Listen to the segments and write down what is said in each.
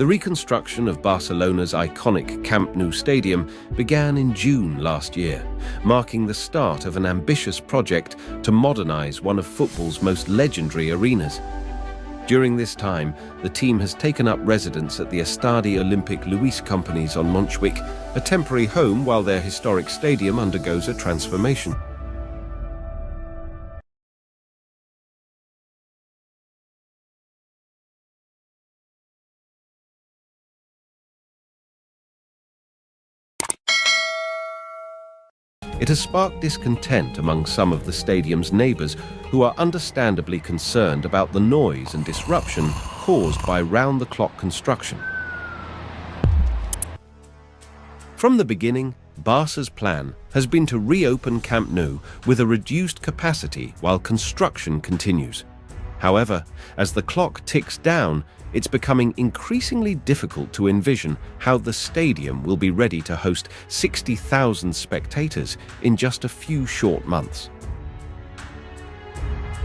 The reconstruction of Barcelona's iconic Camp Nou stadium began in June last year, marking the start of an ambitious project to modernize one of football's most legendary arenas. During this time, the team has taken up residence at the Estadi Olympic Luis companies on Montjuïc, a temporary home while their historic stadium undergoes a transformation. It has sparked discontent among some of the stadium's neighbours, who are understandably concerned about the noise and disruption caused by round-the-clock construction. From the beginning, Barca's plan has been to reopen Camp Nou with a reduced capacity while construction continues. However, as the clock ticks down, it's becoming increasingly difficult to envision how the stadium will be ready to host 60,000 spectators in just a few short months.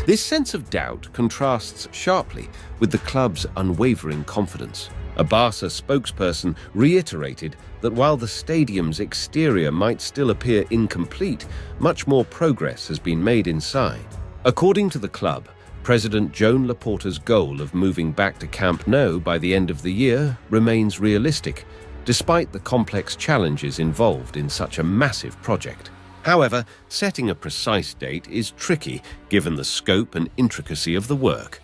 This sense of doubt contrasts sharply with the club's unwavering confidence. A Barca spokesperson reiterated that while the stadium's exterior might still appear incomplete, much more progress has been made inside. According to the club, President Joan Laporta's goal of moving back to Camp Nou by the end of the year remains realistic, despite the complex challenges involved in such a massive project. However, setting a precise date is tricky given the scope and intricacy of the work.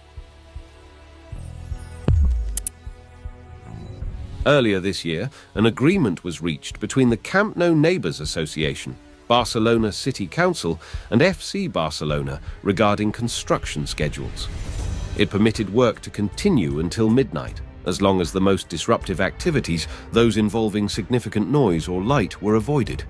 Earlier this year, an agreement was reached between the Camp Nou Neighbours Association, Barcelona City Council and FC Barcelona regarding construction schedules. It permitted work to continue until midnight, as long as the most disruptive activities, those involving significant noise or light, were avoided.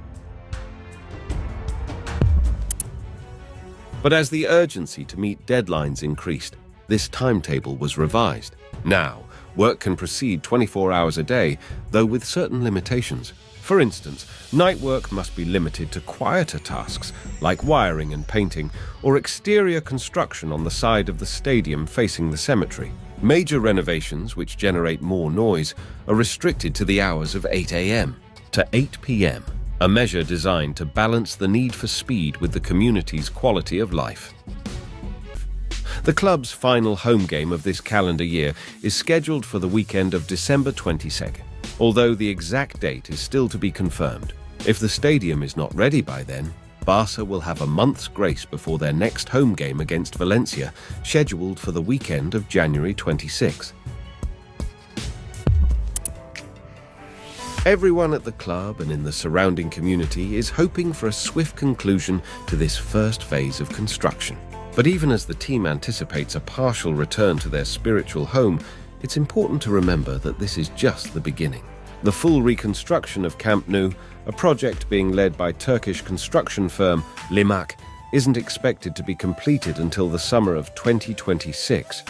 But as the urgency to meet deadlines increased, this timetable was revised. Now, work can proceed 24 hours a day, though with certain limitations. For instance, night work must be limited to quieter tasks like wiring and painting, or exterior construction on the side of the stadium facing the cemetery. Major renovations, which generate more noise, are restricted to the hours of 8 a.m. to 8 p.m., a measure designed to balance the need for speed with the community's quality of life. The club's final home game of this calendar year is scheduled for the weekend of December 22nd. Although the exact date is still to be confirmed. If the stadium is not ready by then, Barca will have a month's grace before their next home game against Valencia, scheduled for the weekend of January 26. Everyone at the club and in the surrounding community is hoping for a swift conclusion to this first phase of construction. But even as the team anticipates a partial return to their spiritual home, it's important to remember that this is just the beginning. The full reconstruction of Camp Nou, a project being led by Turkish construction firm Limak, isn't expected to be completed until the summer of 2026.